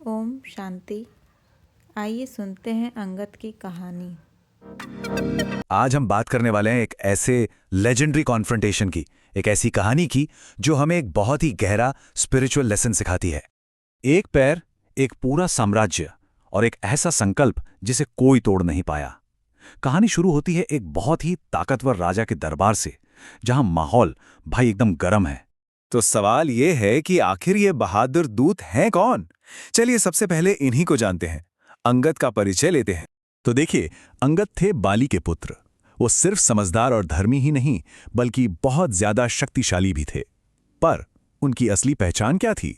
ओम शांति। आइए सुनते हैं अंगद की कहानी। आज हम बात करने वाले हैं एक ऐसे लेजेंडरी कॉन्फ्रंटेशन की, एक ऐसी कहानी की जो हमें एक बहुत ही गहरा स्पिरिचुअल लेसन सिखाती है। एक पैर, एक पूरा साम्राज्य और एक ऐसा संकल्प जिसे कोई तोड़ नहीं पाया। कहानी शुरू होती है एक बहुत ही ताकतवर राजा के दरबार से, जहां माहौल भाई एकदम गर्म है। तो सवाल ये है कि आखिर ये बहादुर दूत हैं कौन? चलिए सबसे पहले इन्हीं को जानते हैं, अंगद का परिचय लेते हैं। तो देखिए, अंगद थे बाली के पुत्र। वो सिर्फ समझदार और धर्मी ही नहीं, बल्कि बहुत ज्यादा शक्तिशाली भी थे। पर उनकी असली पहचान क्या थी?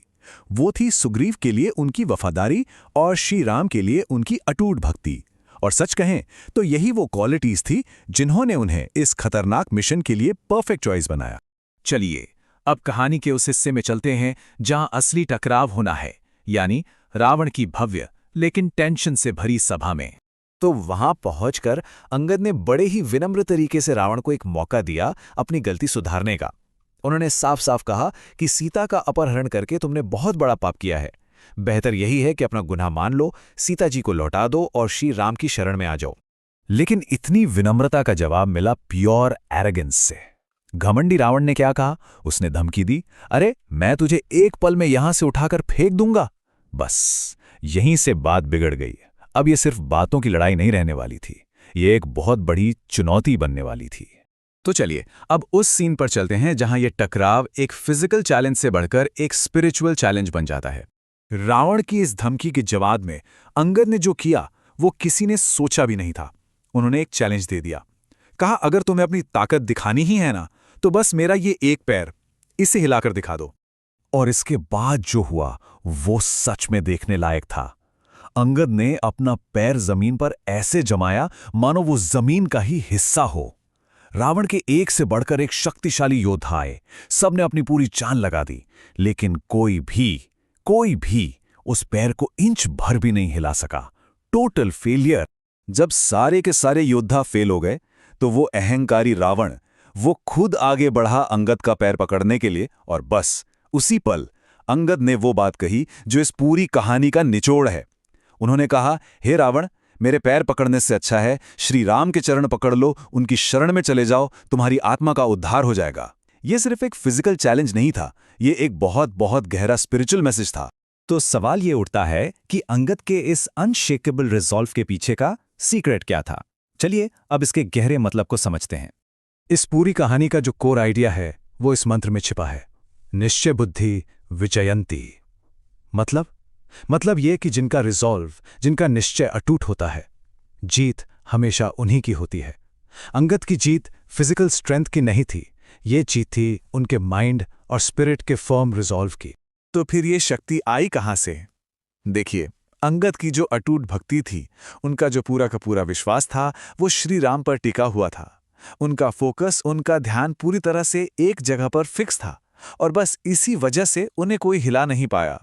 वो थी सुग्रीव के लिए उनकी वफादारी और श्री राम के लिए उनकी अटूट भक्ति। और सच कहें तो यही वो क्वालिटीज थी जिन्होंने उन्हें इस खतरनाक मिशन के लिए परफेक्ट चॉइस बनाया। चलिए अब कहानी के उस हिस्से में चलते हैं जहां असली टकराव होना है, यानी रावण की भव्य लेकिन टेंशन से भरी सभा में। तो वहां पहुंचकर अंगद ने बड़े ही विनम्र तरीके से रावण को एक मौका दिया अपनी गलती सुधारने का। उन्होंने साफ साफ कहा कि सीता का अपहरण करके तुमने बहुत बड़ा पाप किया है। बेहतर यही है कि अपना गुनाह मान लो, सीता जी को लौटा दो और श्री राम की शरण में आ जाओ। लेकिन इतनी विनम्रता का जवाब मिला प्योर एरोगेंस से। घमंडी रावण ने क्या कहा? उसने धमकी दी, अरे मैं तुझे एक पल में यहां से उठाकर फेंक दूंगा। बस यहीं से बात बिगड़ गई। अब ये सिर्फ बातों की लड़ाई नहीं रहने वाली थी, ये एक बहुत बड़ी चुनौती बनने वाली थी। तो चलिए अब उस सीन पर चलते हैं जहां ये टकराव एक फिजिकल चैलेंज से बढ़कर एक स्पिरिचुअल चैलेंज बन जाता है। रावण की इस धमकी के जवाब में अंगद ने जो किया वो किसी ने सोचा भी नहीं था। उन्होंने एक चैलेंज दे दिया। कहा, अगर तुम्हें अपनी ताकत दिखानी ही है ना, तो बस मेरा ये एक पैर, इसे हिलाकर दिखा दो। और इसके बाद जो हुआ वो सच में देखने लायक था। अंगद ने अपना पैर जमीन पर ऐसे जमाया मानो वो जमीन का ही हिस्सा हो। रावण के एक से बढ़कर एक शक्तिशाली योद्धा आए। सबने अपनी पूरी जान लगा दी, लेकिन कोई भी उस पैर को इंच भर भी नहीं हिला सका। Total failure. जब सारे के सारे योद्धा फेल हो गए तो वो अहंकारी रावण वो खुद आगे बढ़ा अंगद का पैर पकड़ने के लिए, और बस उसी पल अंगद ने वो बात कही जो इस पूरी कहानी का निचोड़ है। उन्होंने कहा, हे रावण, मेरे पैर पकड़ने से अच्छा है श्री राम के चरण पकड़ लो, उनकी शरण में चले जाओ, तुम्हारी आत्मा का उद्धार हो जाएगा। ये सिर्फ एक फिजिकल चैलेंज नहीं था, ये एक बहुत बहुत गहरा स्पिरिचुअल मैसेज था। तो सवाल ये उठता है कि अंगद के इस अनशेकेबल रिजॉल्व के पीछे का सीक्रेट क्या था? चलिए अब इसके गहरे मतलब को समझते हैं। इस पूरी कहानी का जो कोर आइडिया है वो इस मंत्र में छिपा है, निश्चय बुद्धि विजयंती। मतलब ये कि जिनका रिजॉल्व, जिनका निश्चय अटूट होता है, जीत हमेशा उन्हीं की होती है। अंगद की जीत फिजिकल स्ट्रेंथ की नहीं थी, ये जीत थी उनके माइंड और स्पिरिट के फर्म रिजॉल्व की। तो फिर ये शक्ति आई कहां से? देखिए, अंगद की जो अटूट भक्ति थी, उनका जो पूरा का पूरा विश्वास था, वो श्री राम पर टिका हुआ था। उनका फोकस, उनका ध्यान पूरी तरह से एक जगह पर फिक्स था, और बस इसी वजह से उन्हें कोई हिला नहीं पाया।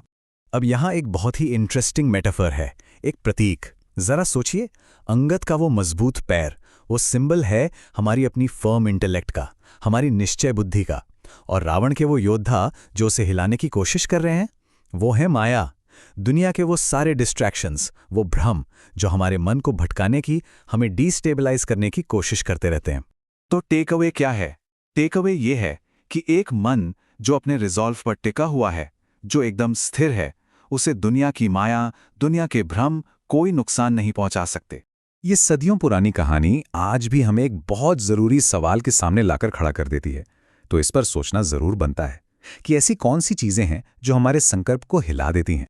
अब यहां एक बहुत ही इंटरेस्टिंग मेटाफर है, एक प्रतीक। जरा सोचिए, अंगद का वो मजबूत पैर, वो सिंबल है हमारी अपनी फर्म इंटेलेक्ट का, हमारी निश्चय बुद्धि का। और रावण के वो योद्धा जो उसे हिलाने की कोशिश कर रहे हैं, वो है माया, दुनिया के वो सारे डिस्ट्रैक्शंस, वो भ्रम जो हमारे मन को भटकाने की, हमें डिस्टेबलाइज करने की कोशिश करते रहते हैं। तो टेक अवे क्या है? टेक अवे ये है कि एक मन जो अपने रिजॉल्व पर टिका हुआ है, जो एकदम स्थिर है, उसे दुनिया की माया, दुनिया के भ्रम कोई नुकसान नहीं पहुंचा सकते। ये सदियों पुरानी कहानी आज भी हमें एक बहुत जरूरी सवाल के सामने लाकर खड़ा कर देती है। तो इस पर सोचना जरूर बनता है कि ऐसी कौन सी चीजें हैं जो हमारे संकल्प को हिला देती हैं।